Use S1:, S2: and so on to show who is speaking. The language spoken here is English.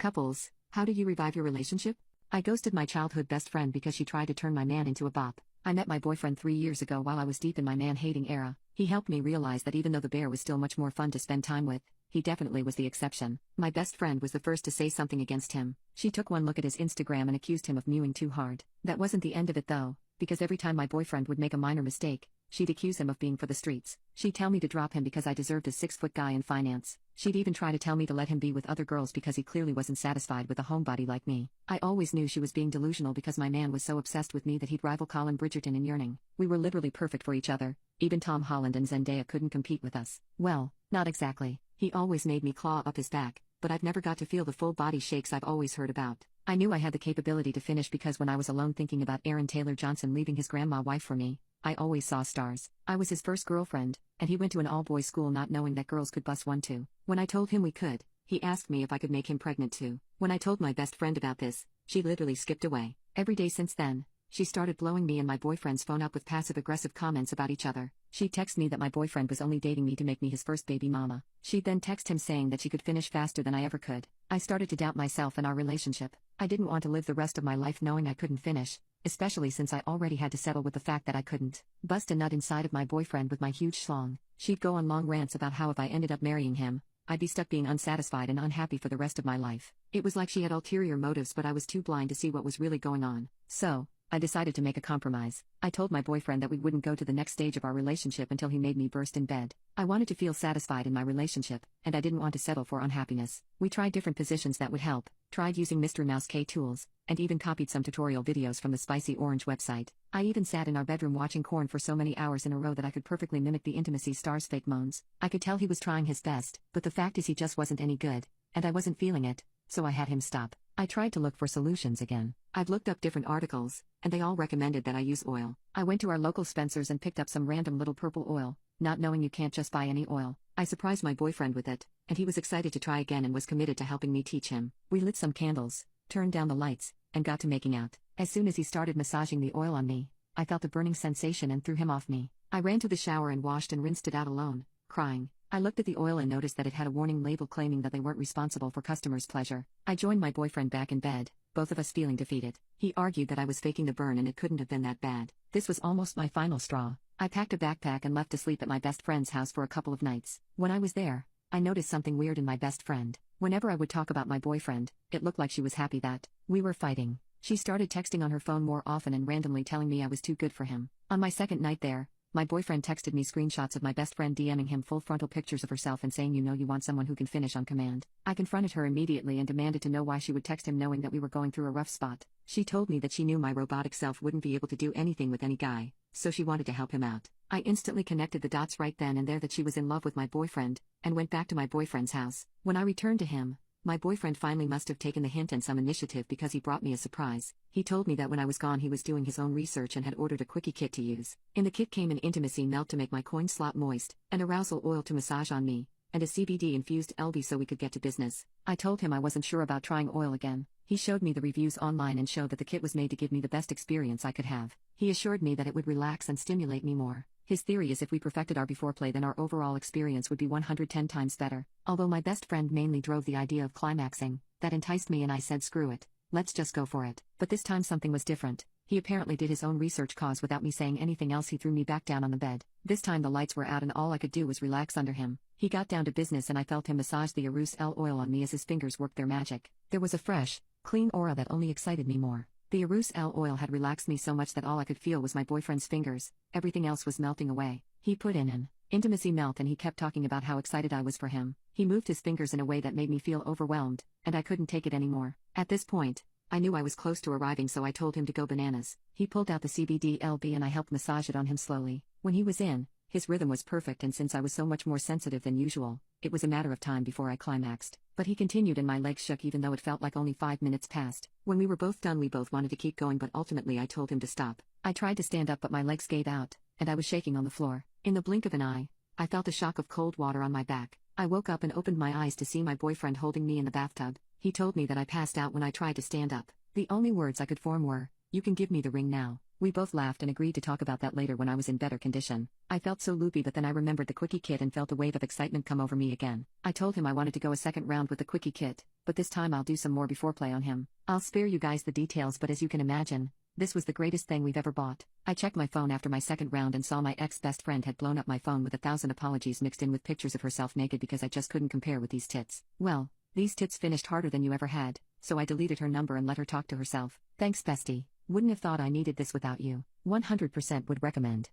S1: Couples, how do you revive your relationship? I ghosted my childhood best friend because she tried to turn my man into a bop. I met my boyfriend 3 years ago while I was deep in my man-hating era. He helped me realize that even though the bear was still much more fun to spend time with, he definitely was the exception. My best friend was the first to say something against him. She took one look at his Instagram and accused him of mewing too hard. That wasn't the end of it though, because every time my boyfriend would make a minor mistake, she'd accuse him of being for the streets. She'd tell me to drop him because I deserved a 6-foot guy in finance. She'd even try to tell me to let him be with other girls because he clearly wasn't satisfied with a homebody like me. I always knew she was being delusional because my man was so obsessed with me that he'd rival Colin Bridgerton in yearning. We were literally perfect for each other. Even Tom Holland and Zendaya couldn't compete with us. Well, not exactly. He always made me claw up his back, but I've never got to feel the full body shakes I've always heard about. I knew I had the capability to finish because when I was alone thinking about Aaron Taylor Johnson leaving his grandma wife for me, I always saw stars. I was his first girlfriend, and he went to an all-boys school not knowing that girls could bust one too. When I told him we could, he asked me if I could make him pregnant too. When I told my best friend about this, she literally skipped away. Every day since then, she started blowing me and my boyfriend's phone up with passive-aggressive comments about each other. She'd text me that my boyfriend was only dating me to make me his first baby mama. She'd then text him saying that she could finish faster than I ever could. I started to doubt myself and our relationship. I didn't want to live the rest of my life knowing I couldn't finish, especially since I already had to settle with the fact that I couldn't bust a nut inside of my boyfriend with my huge schlong. She'd go on long rants about how if I ended up marrying him, I'd be stuck being unsatisfied and unhappy for the rest of my life. It was like she had ulterior motives, but I was too blind to see what was really going on. So, I decided to make a compromise. I told my boyfriend that we wouldn't go to the next stage of our relationship until he made me burst in bed. I wanted to feel satisfied in my relationship, and I didn't want to settle for unhappiness. We tried different positions that would help, tried using Mr. Mouse K tools, and even copied some tutorial videos from the Spicy Orange website. I even sat in our bedroom watching porn for so many hours in a row that I could perfectly mimic the intimacy star's fake moans. I could tell he was trying his best, but the fact is he just wasn't any good, and I wasn't feeling it, so I had him stop. I tried to look for solutions again. I've looked up different articles, and they all recommended that I use oil. I went to our local Spencer's and picked up some random little purple oil, not knowing you can't just buy any oil. I surprised my boyfriend with it, and he was excited to try again and was committed to helping me teach him. We lit some candles, turned down the lights, and got to making out. As soon as he started massaging the oil on me, I felt a burning sensation and threw him off me. I ran to the shower and washed and rinsed it out alone, crying. I looked at the oil and noticed that it had a warning label claiming that they weren't responsible for customers' pleasure. I joined my boyfriend back in bed, both of us feeling defeated. He argued that I was faking the burn and it couldn't have been that bad. This was almost my final straw. I packed a backpack and left to sleep at my best friend's house for a couple of nights. When I was there, I noticed something weird in my best friend. Whenever I would talk about my boyfriend, it looked like she was happy that we were fighting. She started texting on her phone more often and randomly telling me I was too good for him. On my second night there, my boyfriend texted me screenshots of my best friend DMing him full frontal pictures of herself and saying, you want someone who can finish on command. I confronted her immediately and demanded to know why she would text him knowing that we were going through a rough spot. She told me that she knew my robotic self wouldn't be able to do anything with any guy, so she wanted to help him out. I instantly connected the dots right then and there that she was in love with my boyfriend, and went back to my boyfriend's house. When I returned to him, my boyfriend finally must have taken the hint and some initiative because he brought me a surprise. He told me that when I was gone he was doing his own research and had ordered a quickie kit to use. In the kit came an intimacy melt to make my coin slot moist, an arousal oil to massage on me, and a CBD-infused LB so we could get to business. I told him I wasn't sure about trying oil again. He showed me the reviews online and showed that the kit was made to give me the best experience I could have. He assured me that it would relax and stimulate me more. His theory is if we perfected our beforeplay then our overall experience would be 110 times better. Although my best friend mainly drove the idea of climaxing, that enticed me and I said screw it, let's just go for it. But this time something was different. He apparently did his own research cause without me saying anything else. He threw me back down on the bed. This time the lights were out and all I could do was relax under him. He got down to business and I felt him massage the Arus L oil on me as his fingers worked their magic. There was a fresh, clean aura that only excited me more. The Arus L oil had relaxed me so much that all I could feel was my boyfriend's fingers, everything else was melting away. He put in an intimacy melt and he kept talking about how excited I was for him. He moved his fingers in a way that made me feel overwhelmed, and I couldn't take it anymore. At this point, I knew I was close to arriving so I told him to go bananas. He pulled out the CBD LB and I helped massage it on him slowly. When he was in, his rhythm was perfect and since I was so much more sensitive than usual, it was a matter of time before I climaxed. But he continued and my legs shook even though it felt like only 5 minutes passed. When we were both done we both wanted to keep going but ultimately I told him to stop. I tried to stand up but my legs gave out, and I was shaking on the floor. In the blink of an eye, I felt a shock of cold water on my back. I woke up and opened my eyes to see my boyfriend holding me in the bathtub. He told me that I passed out when I tried to stand up. The only words I could form were, "You can give me the ring now." We both laughed and agreed to talk about that later when I was in better condition. I felt so loopy but then I remembered the quickie kit and felt a wave of excitement come over me again. I told him I wanted to go a second round with the quickie kit, but this time I'll do some more before play on him. I'll spare you guys the details, but as you can imagine, this was the greatest thing we've ever bought. I checked my phone after my second round and saw my ex-best friend had blown up my phone with 1,000 apologies mixed in with pictures of herself naked because I just couldn't compare with these tits. Well, these tits finished harder than you ever had, so I deleted her number and let her talk to herself. Thanks bestie. Wouldn't have thought I needed this without you. 100% would recommend.